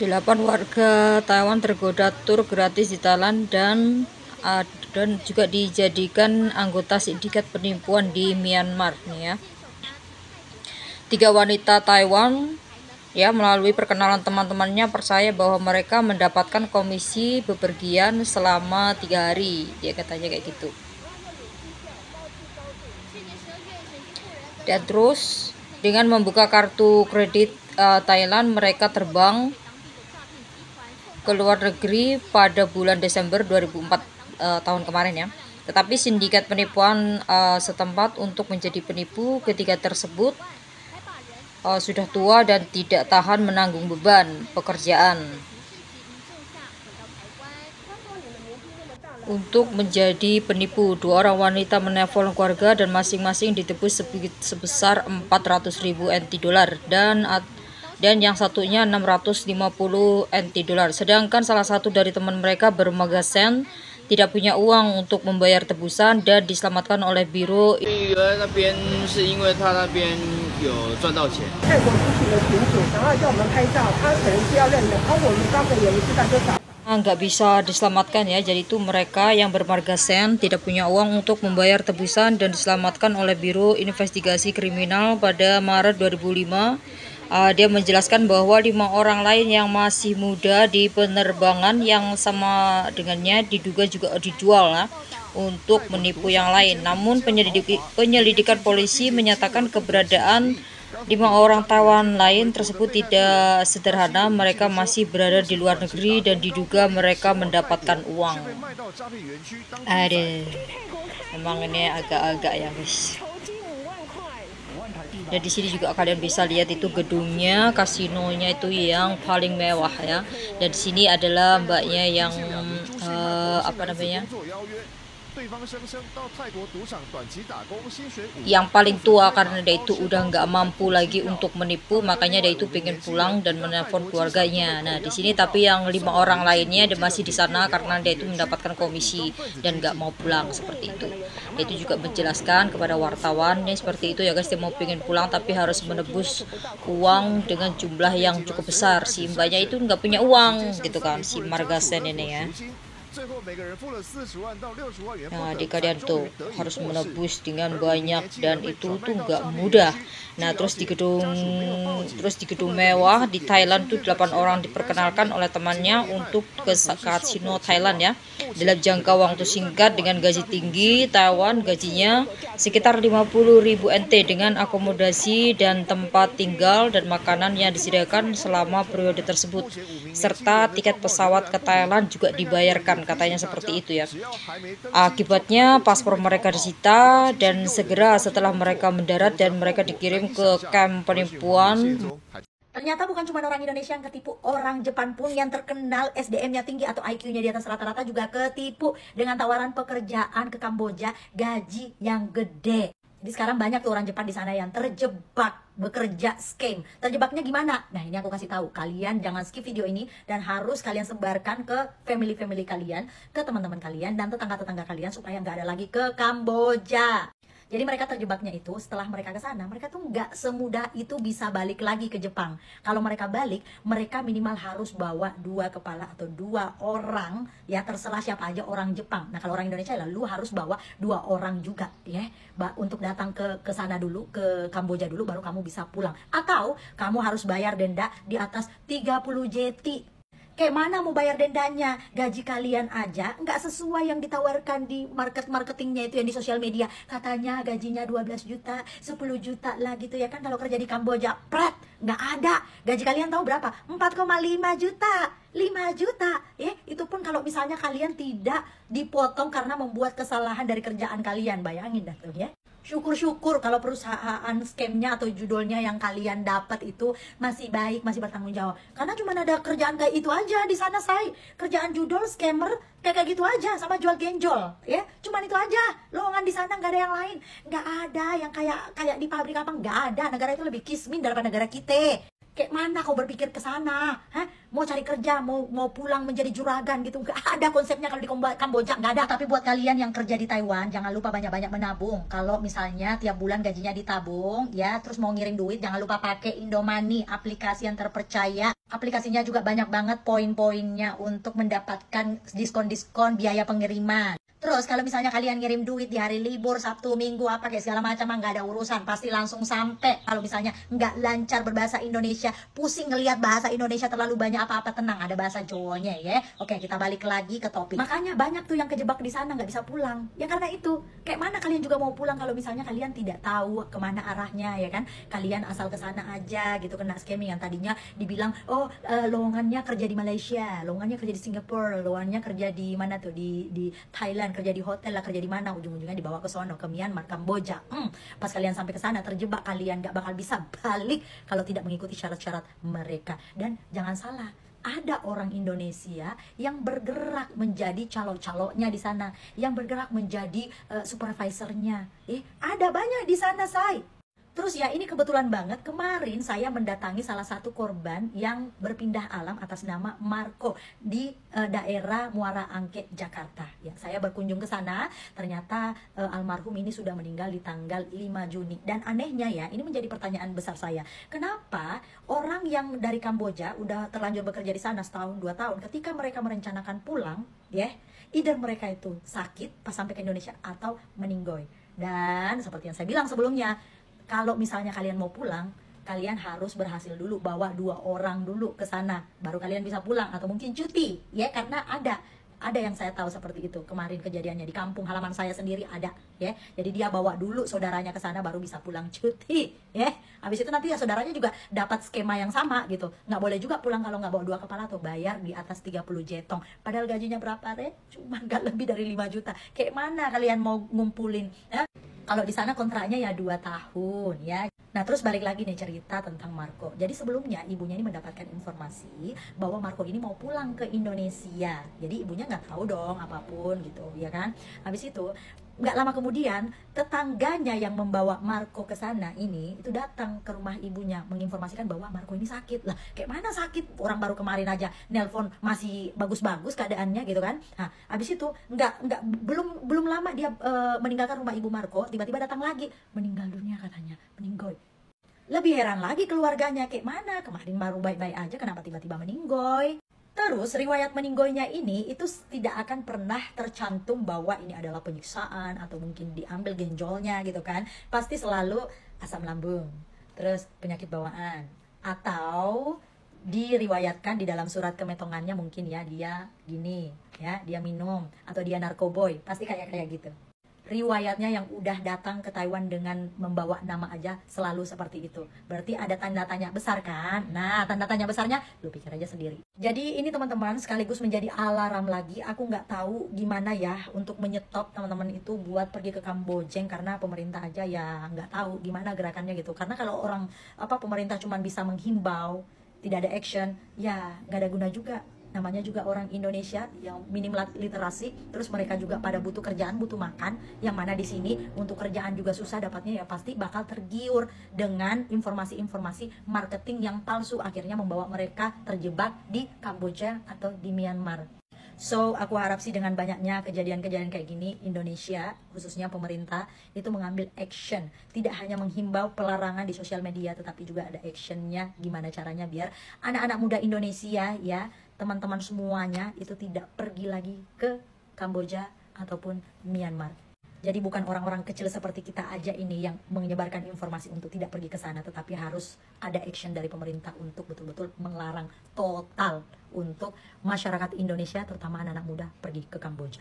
8 warga Taiwan tergoda tur gratis di Thailand dan juga dijadikan anggota sindikat penipuan di Myanmar nih ya. 3 wanita Taiwan ya melalui perkenalan teman-temannya percaya bahwa mereka mendapatkan komisi bepergian selama 3 hari. Dia katanya kayak gitu. Dan terus dengan membuka kartu kredit Thailand, mereka terbang ke luar negeri pada bulan Desember 2004 tahun kemarin ya. Tetapi sindikat penipuan setempat untuk menjadi penipu ketiga tersebut sudah tua dan tidak tahan menanggung beban pekerjaan. Untuk menjadi penipu, 2 orang wanita menelpon keluarga dan masing-masing ditebus sebesar 400.000 NT dolar dan yang satunya 650 NT dolar. Sedangkan salah satu dari teman mereka bernama Sen tidak punya uang untuk membayar tebusan dan diselamatkan oleh biro. Nggak bisa diselamatkan ya, jadi itu mereka yang bermarga Sen tidak punya uang untuk membayar tebusan dan diselamatkan oleh Biro Investigasi Kriminal pada Maret 2005. Dia menjelaskan bahwa 5 orang lain yang masih muda di penerbangan yang sama dengannya diduga juga dijual untuk menipu yang lain. Namun penyelidikan polisi menyatakan keberadaan 5 orang Taiwan lain tersebut tidak sederhana. Mereka masih berada di luar negeri dan diduga mereka mendapatkan uang. Aduh, emang ini agak-agak ya guys. Dan di sini juga kalian bisa lihat itu gedungnya, kasinonya itu yang paling mewah ya. Dan di sini adalah mbaknya yang yang paling tua karena dia itu udah nggak mampu lagi untuk menipu, makanya dia itu pengen pulang dan menelpon keluarganya. Nah di sini tapi yang 5 orang lainnya dia masih di sana karena dia itu mendapatkan komisi dan nggak mau pulang seperti itu. Dia itu juga menjelaskan kepada wartawannya seperti itu ya guys, dia mau pengen pulang tapi harus menebus uang dengan jumlah yang cukup besar. Si mbaknya itu nggak punya uang gitu kan, si Marga Sen ini ya. Nah di kalian tuh harus menebus dengan banyak dan itu tuh nggak mudah. Nah terus di gedung mewah di Thailand tuh 8 orang diperkenalkan oleh temannya untuk ke kasino Thailand ya dalam jangka waktu singkat dengan gaji tinggi. Taiwan gajinya sekitar 50.000 NT dengan akomodasi dan tempat tinggal dan makanan yang disediakan selama periode tersebut serta tiket pesawat ke Thailand juga dibayarkan, katanya seperti itu ya. Akibatnya paspor mereka disita dan segera setelah mereka mendarat dan mereka dikirim ke kamp penipuan. Ternyata bukan cuma orang Indonesia yang ketipu, orang Jepang pun yang terkenal SDM-nya tinggi atau IQ-nya di atas rata-rata juga ketipu dengan tawaran pekerjaan ke Kamboja, gaji yang gede. Jadi sekarang banyak tuh orang Jepang di sana yang terjebak bekerja scam. Terjebaknya gimana? Nah ini aku kasih tahu. Kalian jangan skip video ini dan harus kalian sebarkan ke family kalian, ke teman-teman kalian dan tetangga-tetangga kalian supaya nggak ada lagi ke Kamboja. Jadi mereka terjebaknya itu setelah mereka ke sana, mereka tuh nggak semudah itu bisa balik lagi ke Jepang. Kalau mereka balik, mereka minimal harus bawa 2 kepala atau 2 orang, ya terserah siapa aja orang Jepang. Nah kalau orang Indonesia lalu harus bawa 2 orang juga, ya, untuk datang ke sana dulu, ke Kamboja dulu, baru kamu bisa pulang. Atau kamu harus bayar denda di atas 30 JT. Kayak mana mau bayar dendanya? Gaji kalian aja nggak sesuai yang ditawarkan di marketingnya itu yang di sosial media. Katanya gajinya 12 juta, 10 juta lah gitu ya kan. Kalau kerja di Kamboja, pret, nggak ada. Gaji kalian tahu berapa? 4,5 juta. 5 juta, ya. Itu pun kalau misalnya kalian tidak dipotong karena membuat kesalahan dari kerjaan kalian. Bayangin dah tuh ya. Syukur-syukur kalau perusahaan scamnya atau judulnya yang kalian dapat itu masih baik, masih bertanggung jawab. Karena cuma ada kerjaan kayak itu aja di sana, say. Kerjaan judul, scammer, kayak gitu aja, sama jual genjol, ya. Cuman itu aja. Lowongan di sana nggak ada yang lain. Nggak ada yang kayak di pabrik apa, nggak ada. Negara itu lebih kismin daripada negara kita. Kayak mana kau berpikir ke sana? Hah? mau cari kerja, mau pulang menjadi juragan gitu. Nggak ada konsepnya kalau di Kamboja, nggak ada. Tapi buat kalian yang kerja di Taiwan, jangan lupa banyak-banyak menabung. Kalau misalnya tiap bulan gajinya ditabung, ya, terus mau ngirim duit, jangan lupa pakai Indomoney, aplikasi yang terpercaya. Aplikasinya juga banyak banget poin-poinnya untuk mendapatkan diskon-diskon biaya pengiriman. Terus kalau misalnya kalian ngirim duit di hari libur, Sabtu, Minggu, apa kayak segala macam, nggak ada urusan, pasti langsung sampai. Kalau misalnya nggak lancar berbahasa Indonesia, pusing ngelihat bahasa Indonesia terlalu banyak apa-apa, tenang, ada bahasa Jawanya ya. Oke, kita balik lagi ke topik. Makanya banyak tuh yang kejebak di sana nggak bisa pulang. Ya karena itu, kayak mana kalian juga mau pulang kalau misalnya kalian tidak tahu kemana arahnya ya kan? Kalian asal ke sana aja gitu, kena scamming yang tadinya dibilang, oh lowongannya kerja di Malaysia, lowongannya kerja di Singapura, lowongannya kerja di mana tuh, di Thailand, kerja di hotel lah, kerja di mana, ujung-ujungnya dibawa ke sono, ke Myanmar, Kamboja. Pas kalian sampai ke sana terjebak, kalian gak bakal bisa balik kalau tidak mengikuti syarat-syarat mereka. Dan jangan salah, ada orang Indonesia yang bergerak menjadi calo-calonya di sana, yang bergerak menjadi supervisornya. Ada banyak di sana, say. Terus ya, ini kebetulan banget kemarin saya mendatangi salah satu korban yang berpindah alam atas nama Marco di daerah Muara Angke, Jakarta. Ya, saya berkunjung ke sana, ternyata almarhum ini sudah meninggal di tanggal 5 Juni. Dan anehnya ya, ini menjadi pertanyaan besar saya. Kenapa orang yang dari Kamboja udah terlanjur bekerja di sana setahun, 2 tahun, ketika mereka merencanakan pulang, ya, either mereka itu sakit pas sampai ke Indonesia atau meninggoy. Dan seperti yang saya bilang sebelumnya, kalau misalnya kalian mau pulang, kalian harus berhasil dulu bawa 2 orang dulu ke sana, baru kalian bisa pulang, atau mungkin cuti, ya, karena ada yang saya tahu seperti itu. Kemarin kejadiannya di kampung halaman saya sendiri ada, ya. Jadi dia bawa dulu saudaranya ke sana baru bisa pulang cuti, ya. Habis itu nanti ya saudaranya juga dapat skema yang sama gitu. Nggak boleh juga pulang kalau nggak bawa 2 kepala tuh, bayar di atas 30 jetong. Padahal gajinya berapa, Re? Cuma nggak lebih dari 5 juta. Kayak mana kalian mau ngumpulin, ya? Kalau di sana kontraknya ya 2 tahun ya. Nah, terus balik lagi nih cerita tentang Marco. Jadi sebelumnya ibunya ini mendapatkan informasi bahwa Marco ini mau pulang ke Indonesia. Jadi ibunya nggak tahu dong apapun gitu, ya kan? Habis itu nggak lama kemudian tetangganya yang membawa Marco ke sana ini itu datang ke rumah ibunya menginformasikan bahwa Marco ini sakit. Lah, kayak mana sakit? Orang baru kemarin aja nelpon masih bagus-bagus keadaannya gitu kan. Nah, habis itu belum lama dia meninggalkan rumah ibu Marco, tiba-tiba datang lagi, meninggal dunia katanya, meninggoy. Lebih heran lagi keluarganya, kayak mana? Kemarin baru baik-baik aja, kenapa tiba-tiba meninggoy? Terus riwayat meninggoynya ini itu tidak akan pernah tercantum bahwa ini adalah penyiksaan atau mungkin diambil genjolnya gitu kan. Pasti selalu asam lambung, terus penyakit bawaan, atau diriwayatkan di dalam surat kemetongannya mungkin ya dia gini ya, dia minum atau dia narkoboy, pasti kayak gitu. Riwayatnya yang udah datang ke Taiwan dengan membawa nama aja selalu seperti itu. Berarti ada tanda tanya besar kan? Nah, tanda tanya besarnya lu pikir aja sendiri. Jadi ini teman-teman sekaligus menjadi alarm lagi. Aku nggak tahu gimana ya untuk menyetop teman-teman itu buat pergi ke Kamboja, karena pemerintah aja ya nggak tahu gimana gerakannya gitu. Karena kalau orang pemerintah cuma bisa menghimbau, tidak ada action, ya nggak ada guna juga. Namanya juga orang Indonesia yang minim literasi, terus mereka juga pada butuh kerjaan, butuh makan, yang mana di sini untuk kerjaan juga susah dapatnya, ya pasti bakal tergiur dengan informasi-informasi marketing yang palsu, akhirnya membawa mereka terjebak di Kamboja atau di Myanmar. So, aku harap sih dengan banyaknya kejadian-kejadian kayak gini, Indonesia, khususnya pemerintah, itu mengambil action. Tidak hanya menghimbau pelarangan di sosial media, tetapi juga ada actionnya, gimana caranya biar anak-anak muda Indonesia, ya, teman-teman semuanya, itu tidak pergi lagi ke Kamboja ataupun Myanmar. Jadi bukan orang-orang kecil seperti kita aja ini yang menyebarkan informasi untuk tidak pergi ke sana, tetapi harus ada action dari pemerintah untuk betul-betul melarang total untuk masyarakat Indonesia, terutama anak-anak muda, pergi ke Kamboja.